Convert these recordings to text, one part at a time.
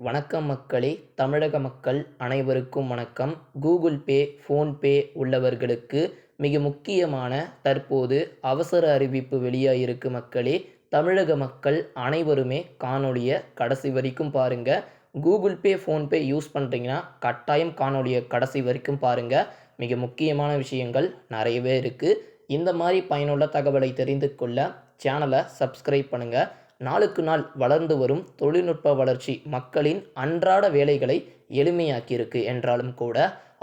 வணக்கம் மக்களே! தமிழக மக்கள் அனைவருக்கும் வணக்கம். கூகுள் பே, ஃபோன்பே உள்ளவர்களுக்கு மிக முக்கியமான தற்போது அவசர அறிவிப்பு வெளியாகிருக்கு மக்களே! தமிழக மக்கள் அனைவருமே காணொளியை கடைசி வரைக்கும் பாருங்க. கூகுள் பே, ஃபோன்பே யூஸ் பண்ணுறீங்கன்னா கட்டாயம் காணொளியை கடைசி வரைக்கும் பாருங்க. மிக முக்கியமான விஷயங்கள் நிறையவே இருக்குது. இந்த மாதிரி பயனுள்ள தகவலை தெரிந்து கொள்ள சேனலை சப்ஸ்கிரைப் பண்ணுங்கள். நாளுக்கு நாள் வளர்ந்து வரும் தொழில்நுட்ப வளர்ச்சி மக்களின் அன்றாட வேலைகளை எளிமையாக்கியிருக்கு என்றாலும் கூட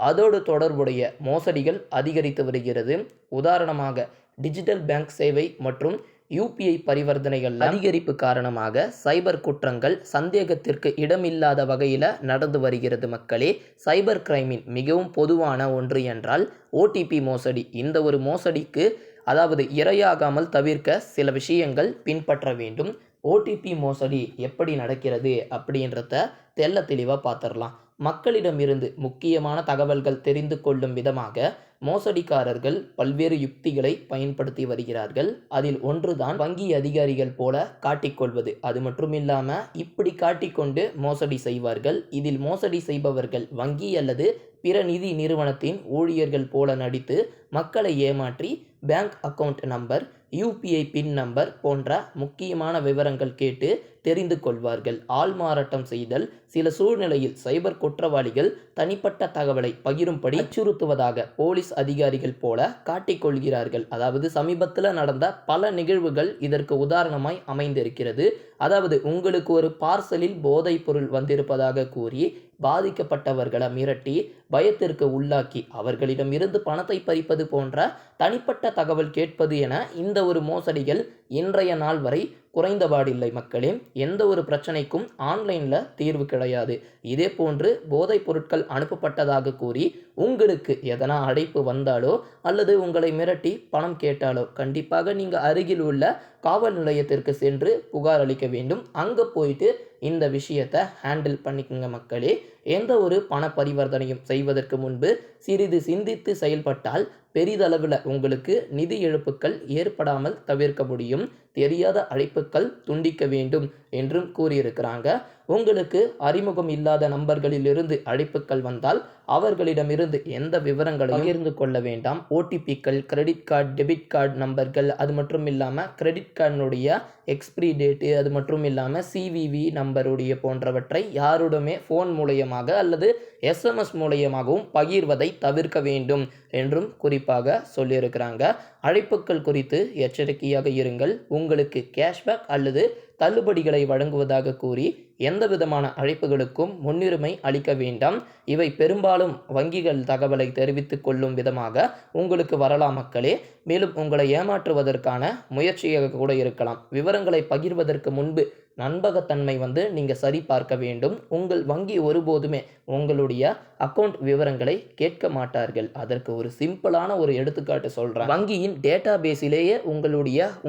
அதோடு தொடர்புடைய மோசடிகள் அதிகரித்து வருகிறது. உதாரணமாக டிஜிட்டல் பேங்க் சேவை மற்றும் யூபிஐ பரிவர்த்தனைகள் அதிகரிப்பு காரணமாக சைபர் குற்றங்கள் சந்தேகத்திற்கு இடமில்லாத வகையில் நடந்து வருகிறது மக்களே. சைபர் கிரைமின் மிகவும் பொதுவான ஒன்று என்றால் ஓடிபி மோசடி. இந்த ஒரு மோசடிக்கு அதாவது இரையாகாமல் தவிர்க்க சில விஷயங்கள் பின்பற்ற வேண்டும். ஓடிபி மோசடி எப்படி நடக்கிறது அப்படின்றத தெள்ள தெளிவாக பார்த்துடலாம். மக்களிடமிருந்து முக்கியமான தகவல்கள் தெரிந்து கொள்ளும் விதமாக மோசடிக்காரர்கள் பல்வேறு யுக்திகளை பயன்படுத்தி வருகிறார்கள். அதில் ஒன்றுதான் வங்கி அதிகாரிகள் போல காட்டிக்கொள்வது. அது மட்டும் இல்லாமல் இப்படி காட்டிக்கொண்டு மோசடி செய்வார்கள். இதில் மோசடி செய்பவர்கள் வங்கி அல்லது பிற நிதி நிறுவனத்தின் ஊழியர்கள் போல நடித்து மக்களை ஏமாற்றி பேங்க் அக்கவுண்ட் நம்பர், யூபிஐ பின் நம்பர் போன்ற முக்கியமான விவரங்கள் கேட்டு தெரிந்து கொள்வார்கள். ஆள்மாறாட்டம் செய்தல். சில சூழ்நிலையில் சைபர் குற்றவாளிகள் தனிப்பட்ட தகவலை பகிரும்படி அச்சுறுத்துவதாக போலீஸ் அதிகாரிகள் போல காட்டிக்கொள்கிறார்கள். அதாவது சமீபத்தில் நடந்த பல நிகழ்வுகள் இதற்கு உதாரணமாய் அமைந்திருக்கிறது. அதாவது உங்களுக்கு ஒரு பார்சலில் போதைப் பொருள் வந்திருப்பதாக கூறி பாதிக்கப்பட்டவர்களை மிரட்டி பயத்திற்கு உள்ளாக்கி அவர்களிடம் இருந்து பணத்தை பறிப்பது போன்ற தனிப்பட்ட தகவல் கேட்பது என இந்த ஒரு மோசடிகள் இன்றைய நாள் வரை குறைந்தபாடில்லை மக்களே. எந்த ஒரு பிரச்சனைக்கும் ஆன்லைனில் தீர்வு கிடையாது. இதே போன்று போதைப் பொருட்கள் அனுப்பப்பட்டதாக கூறி உங்களுக்கு எதனா அழைப்பு வந்தாலோ அல்லது உங்களை மிரட்டி பணம் கேட்டாலோ கண்டிப்பாக நீங்கள் அருகில் உள்ள காவல் நிலையத்திற்கு சென்று புகார் அளிக்க வேண்டும். அங்கே போயிட்டு இந்த விஷயத்தை ஹேண்டில் பண்ணிக்கோங்க மக்களே. எந்த ஒரு பண பரிவர்த்தனையும் செய்வதற்கு முன்பு சிறிது சிந்தித்து செயல்பட்டால் பெரிதளவில் உங்களுக்கு நிதி இழப்புகள் ஏற்படாமல் தவிர்க்க முடியும். தெரியாத அழைப்புகள் துண்டிக்க வேண்டும் என்றும் கூறியிருக்கிறாங்க. உங்களுக்கு அறிமுகம் இல்லாத நம்பர்களிலிருந்து அழைப்புகள் வந்தால் அவர்களிடமிருந்து எந்த விவரங்களையும் பகிர்ந்து கொள்ள வேண்டாம். ஓடிபிக்கள், கிரெடிட் கார்டு, டெபிட் கார்டு நம்பர்கள், அது மட்டும் இல்லாமல் கிரெடிட் கார்டினுடைய எக்ஸ்பிரி டேட்டு, அது மட்டும் இல்லாமல் சிவிவி நம்பருடைய போன்றவற்றை யாருடமே ஃபோன் மூலயமாக அல்லது எஸ்எம்எஸ் மூலயமாகவும் பகிர்வதை தவிர்க்க வேண்டும் என்றும் குறிப்பாக சொல்லியிருக்கிறாங்க. அழைப்புகள் குறித்து எச்சரிக்கையாக இருங்கள். உங்களுக்கு கேஷ்பேக் அல்லது தள்ளுபடிகளை வழங்குவதாக கூறி எந்த விதமான அழைப்புகளுக்கும் முன்னுரிமை அளிக்க வேண்டாம். இவை பெரும்பாலும் வங்கிகள் தகவலை தெரிவித்துக் கொள்ளும் விதமாக உங்களுக்கு வரலாம் மக்களே. மேலும் உங்களை ஏமாற்றுவதற்கான முயற்சியாக கூட இருக்கலாம். விவரங்களை பகிர்வதற்கு முன்பு நம்பகத்தன்மை நீங்கள் சரி பார்க்க வேண்டும். உங்கள் வங்கி ஒருபோதுமே உங்களுடைய அக்கவுண்ட் விவரங்களை கேட்க மாட்டார்கள். அதற்கு ஒரு சிம்பிளான ஒரு எடுத்துக்காட்டு சொல்கிறேன். வங்கியின் டேட்டா பேஸிலேயே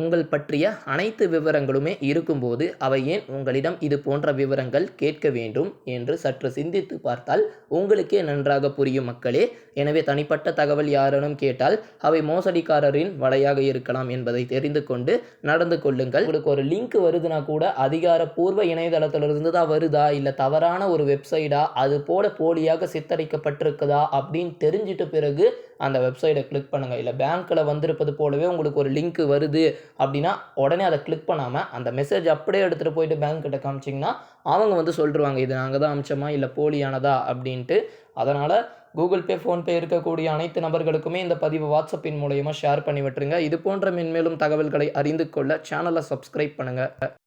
உங்கள் பற்றிய அனைத்து விவரங்களுமே இருக்கும்போது அவை ஏன் உங்களிடம் இது போன்ற விவரங்கள் கேட்க வேண்டும் என்று சற்று சிந்தித்து பார்த்தால் உங்களுக்கே நன்றாக புரியும் மக்களே. எனவே தனிப்பட்ட தகவல் யாரேனும் கேட்டால் அவை மோசடிக்காரரின் வலையாக இருக்கலாம் என்பதை தெரிந்து கொண்டு நடந்து கொள்ளுங்கள். உங்களுக்கு ஒரு லிங்க் வருதுன்னா கூட அதிகாரப்பூர்வ இணையதளத்திலிருந்து தான் வருதா இல்லை தவறான ஒரு வெப்சைட்டா, அது போல போலியாக சித்தரிக்கப்பட்டிருக்குதா அப்படின்னு தெரிஞ்சிட்ட பிறகு அந்த வெப்சைட்டை கிளிக் பண்ணுங்கள். இல்லை பேங்க்கில் வந்திருப்பது போலவே உங்களுக்கு ஒரு லிங்க் வருது அப்படின்னா உடனே அதை கிளிக் பண்ணாமல் அந்த மெசேஜ் அப்படியே எடுத்துகிட்டு போயிட்டு பேங்க் கிட்ட காமிச்சிங்கன்னா அவங்க சொல்லிடுவாங்க இது நாங்கள் தான் அமிச்சோமா இல்லை போலியானதா அப்படின்ட்டு. அதனால் கூகுள் பே, ஃபோன்பே இருக்கக்கூடிய அனைத்து நபர்களுக்குமே இந்த பதிவு வாட்ஸ்அப்பின் மூலயமா ஷேர் பண்ணி விட்டுருங்க. இது போன்ற மென்மேலும் தகவல்களை அறிந்து கொள்ள சேனலை சப்ஸ்கிரைப் பண்ணுங்கள்.